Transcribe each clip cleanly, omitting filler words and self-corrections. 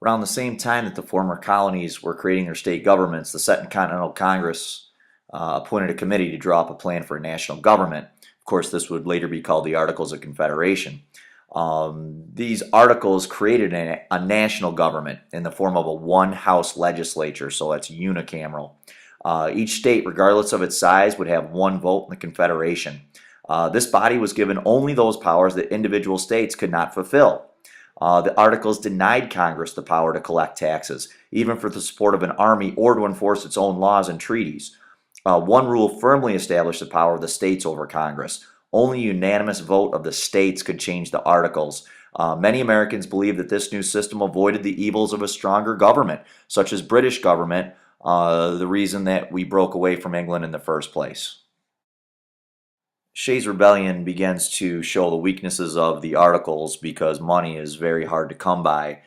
Around the same time that the former colonies were creating their state governments, the Second Continental Congress appointed a committee to draw up a plan for a national government. Of course, this would later be called the Articles of Confederation. These articles created a national government in the form of a one-house legislature, so that's unicameral. Each state, regardless of its size, would have one vote in the Confederation. This body was given only those powers that individual states could not fulfill. The Articles denied Congress the power to collect taxes, even for the support of an army or to enforce its own laws and treaties. One rule firmly established the power of the states over Congress. Only a unanimous vote of the states could change the Articles. Many Americans believe that this new system avoided the evils of a stronger government, such as British government, the reason that we broke away from England in the first place. Shays' Rebellion begins to show the weaknesses of the Articles because money is very hard to come by.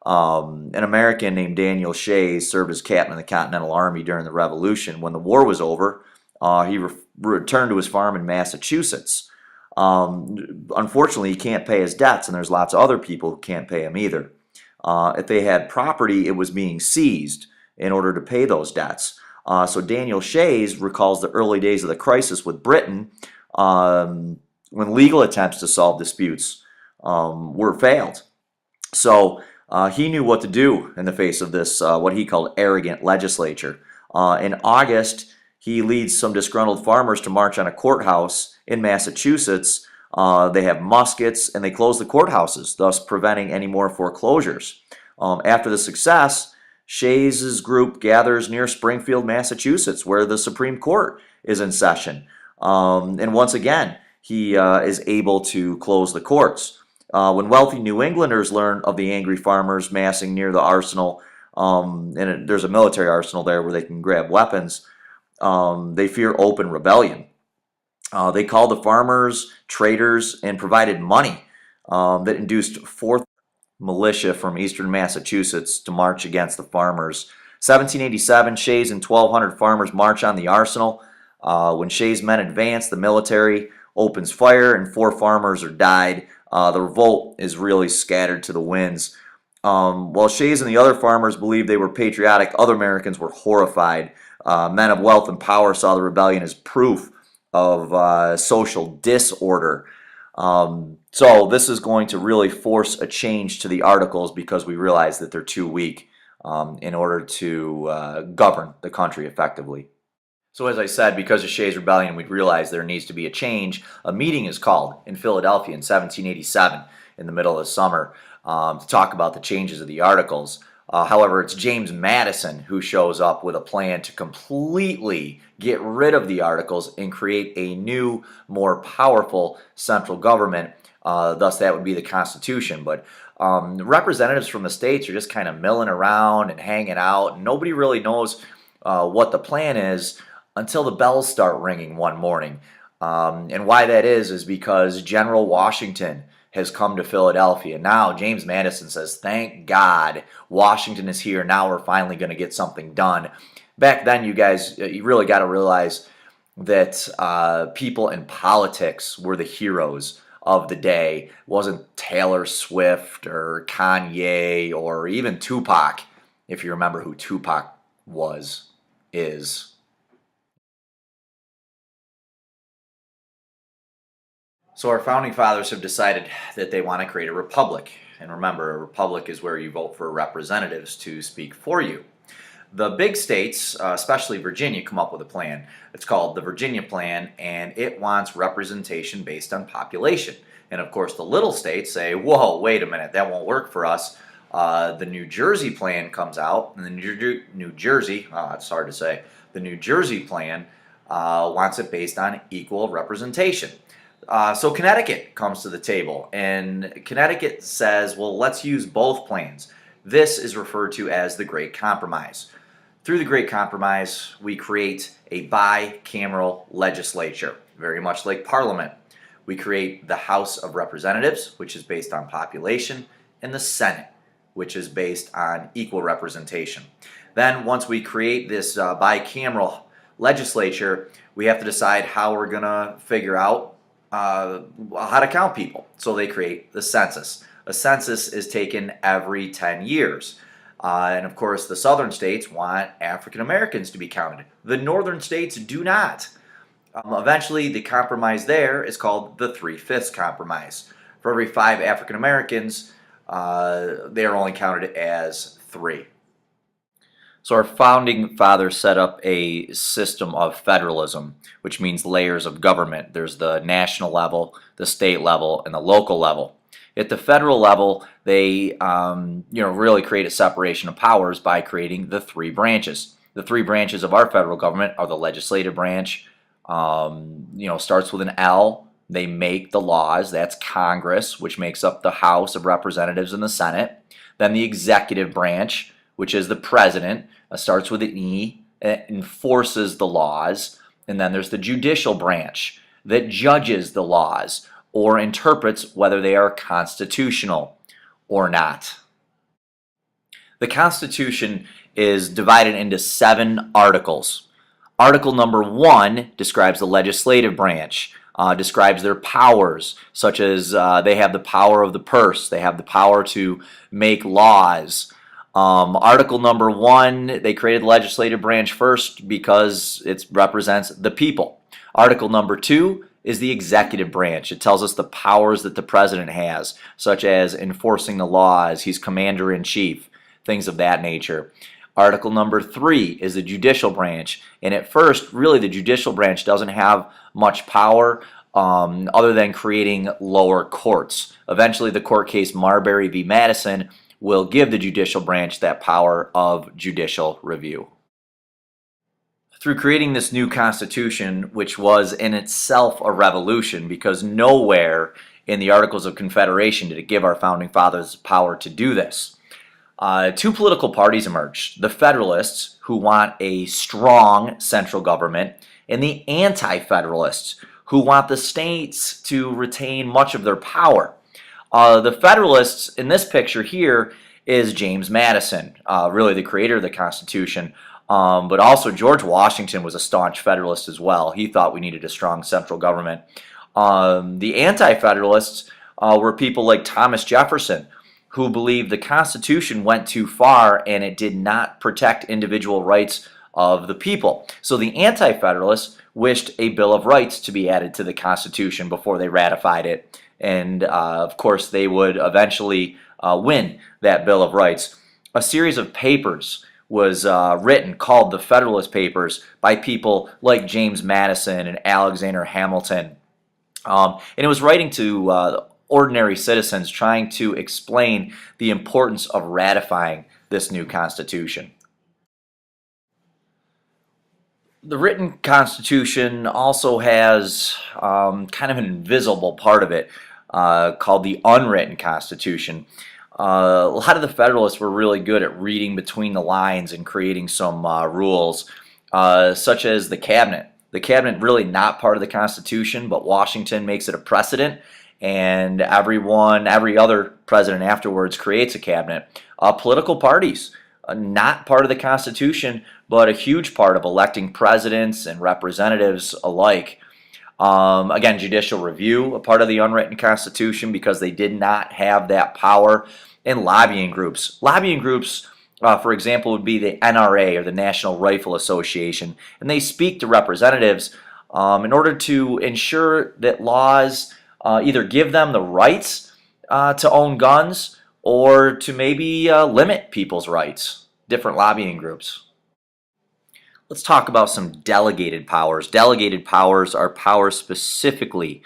An American named Daniel Shays served as captain of the Continental Army during the Revolution. When the war was over, he returned to his farm in Massachusetts. Unfortunately, he can't pay his debts, and there's lots of other people who can't pay him either. If they had property, it was being seized in order to pay those debts. So Daniel Shays recalls the early days of the crisis with Britain, when legal attempts to solve disputes were failed. So he knew what to do in the face of this, what he called arrogant legislature. In August, he leads some disgruntled farmers to march on a courthouse in Massachusetts. They have muskets and they close the courthouses, thus preventing any more foreclosures. After the success, Shays' group gathers near Springfield, Massachusetts, where the Supreme Court is in session. And once again, he is able to close the courts. When wealthy New Englanders learn of the angry farmers massing near the arsenal, and there's a military arsenal there where they can grab weapons, they fear open rebellion. They called the farmers traitors and provided money that induced 4th militia from eastern Massachusetts to march against the farmers. 1787, Shays and 1,200 farmers march on the arsenal. When Shays' men advance, the military opens fire and 4 farmers are died. The revolt is really scattered to the winds. While Shays and the other farmers believed they were patriotic, other Americans were horrified. Men of wealth and power saw the rebellion as proof of social disorder. So this is going to really force a change to the Articles because we realize that they're too weak in order to govern the country effectively. So as I said, because of Shays' Rebellion, we realized there needs to be a change. A meeting is called in Philadelphia in 1787 in the middle of the summer to talk about the changes of the Articles. However, it's James Madison who shows up with a plan to completely get rid of the Articles and create a new, more powerful central government. Thus, that would be the Constitution. But representatives from the states are just kind of milling around and hanging out, and nobody really knows what the plan is until the bells start ringing one morning. And why that is because General Washington has come to Philadelphia. Now James Madison says, thank God Washington is here. Now we're finally going to get something done. Back then, you guys, you really got to realize that people in politics were the heroes of the day. It wasn't Taylor Swift or Kanye or even Tupac, if you remember who Tupac is. So our founding fathers have decided that they want to create a republic. And remember, a republic is where you vote for representatives to speak for you. The big states, especially Virginia, come up with a plan. It's called the Virginia Plan, and it wants representation based on population. And of course, the little states say, whoa, wait a minute, that won't work for us. The New Jersey Plan comes out, and the New Jersey, it's hard to say, the New Jersey Plan wants it based on equal representation. So Connecticut comes to the table, and Connecticut says, well, let's use both plans. This is referred to as the Great Compromise. Through the Great Compromise, we create a bicameral legislature, very much like Parliament. We create the House of Representatives, which is based on population, and the Senate, which is based on equal representation. Then once we create this bicameral legislature, we have to decide how we're going to figure out how to count people. So they create the census. A census is taken every 10 years. And of course, the southern states want African Americans to be counted. The northern states do not. Eventually, the compromise there is called the 3/5 compromise. For every 5 African Americans, they are only counted as 3. So our founding fathers set up a system of federalism, which means layers of government. There's the national level, the state level, and the local level. At the federal level, they really create a separation of powers by creating the 3 branches. The 3 branches of our federal government are the legislative branch, starts with an L. They make the laws. That's Congress, which makes up the House of Representatives and the Senate. Then the executive branch, which is the president, starts with an E, it enforces the laws. And then there's the judicial branch that judges the laws or interprets whether they are constitutional or not. The Constitution is divided into 7 articles. Article number 1 describes the legislative branch, describes their powers, such as they have the power of the purse, they have the power to make laws. Article number 1, they created the legislative branch first because it represents the people. Article number 2 is the executive branch. It tells us the powers that the president has, such as enforcing the laws, he's commander-in-chief, things of that nature. Article number 3 is the judicial branch, and at first, really, the judicial branch doesn't have much power other than creating lower courts. Eventually, the court case Marbury v. Madison will give the judicial branch that power of judicial review. Through creating this new Constitution, which was in itself a revolution because nowhere in the Articles of Confederation did it give our founding fathers power to do this. 2 political parties emerged: the Federalists, who want a strong central government, and the Anti-Federalists, who want the states to retain much of their power. The Federalists in this picture here is James Madison, really the creator of the Constitution, but also George Washington was a staunch Federalist as well. He thought we needed a strong central government. The Anti-Federalists were people like Thomas Jefferson, who believed the Constitution went too far and it did not protect individual rights of the people. So the Anti-Federalists wished a Bill of Rights to be added to the Constitution before they ratified it. And of course, they would eventually win that Bill of Rights. A series of papers was written called the Federalist Papers by people like James Madison and Alexander Hamilton. And it was writing to ordinary citizens trying to explain the importance of ratifying this new Constitution. The written Constitution also has kind of an invisible part of it called the Unwritten Constitution. A lot of the Federalists were really good at reading between the lines and creating some rules, such as the Cabinet. The Cabinet really not part of the Constitution, but Washington makes it a precedent, and every other president afterwards creates a cabinet. Political parties, not part of the Constitution, but a huge part of electing presidents and representatives alike. Again, judicial review, a part of the unwritten Constitution because they did not have that power. And lobbying groups. Lobbying groups, for example, would be the NRA, or the National Rifle Association, and they speak to representatives in order to ensure that laws either give them the rights to own guns or to maybe limit people's rights. Different lobbying groups. Let's talk about some delegated powers. Delegated powers are powers specifically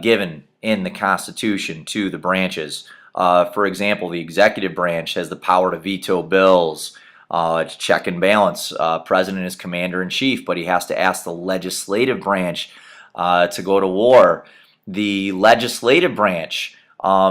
given in the Constitution to the branches. For example, the executive branch has the power to veto bills. It's check and balance. President is commander-in-chief, but he has to ask the legislative branch to go to war. The legislative branch,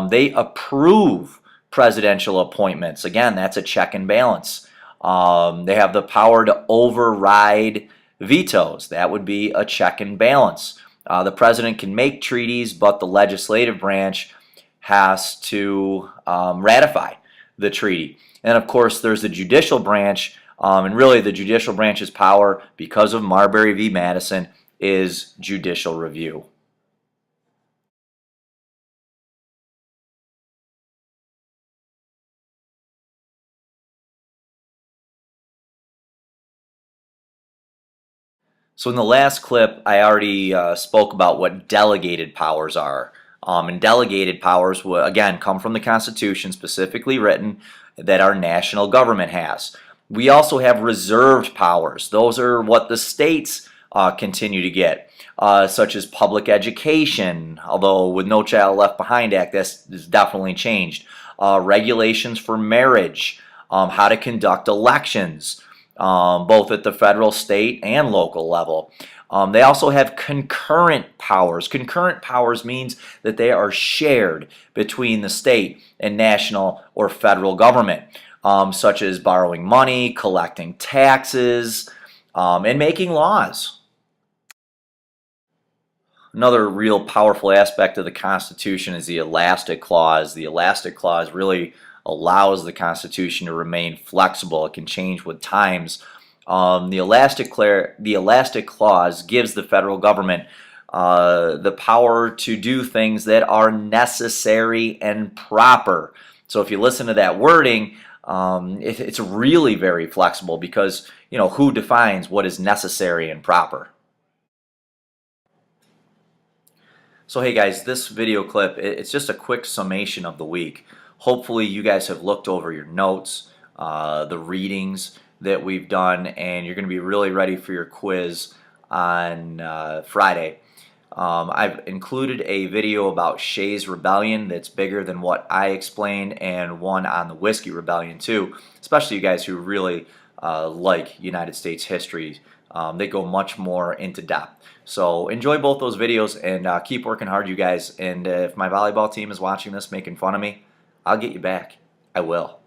they approve presidential appointments. Again, that's a check and balance. They have the power to override vetoes. That would be a check and balance. The president can make treaties, but the legislative branch has to ratify the treaty. And of course, there's the judicial branch, and really the judicial branch's power, because of Marbury v. Madison, is judicial review. So in the last clip, I already spoke about what delegated powers are. And delegated powers, again, come from the Constitution, specifically written, that our national government has. We also have reserved powers. Those are what the states continue to get, such as public education, although with No Child Left Behind Act, that's definitely changed. Regulations for marriage, how to conduct elections, both at the federal, state, and local level. They also have concurrent powers. Concurrent powers means that they are shared between the state and national or federal government, such as borrowing money, collecting taxes, and making laws. Another real powerful aspect of the Constitution is the elastic clause. The elastic clause really allows the Constitution to remain flexible. It can change with times. The elastic clause gives the federal government the power to do things that are necessary and proper. So if you listen to that wording, it's really very flexible because, who defines what is necessary and proper? So hey guys, this video clip, it's just a quick summation of the week. Hopefully you guys have looked over your notes, the readings that we've done, and you're going to be really ready for your quiz on Friday. I've included a video about Shays' Rebellion that's bigger than what I explained, and one on the Whiskey Rebellion too, especially you guys who really like United States history. They go much more into depth. So enjoy both those videos and keep working hard, you guys. And if my volleyball team is watching this making fun of me, I'll get you back. I will.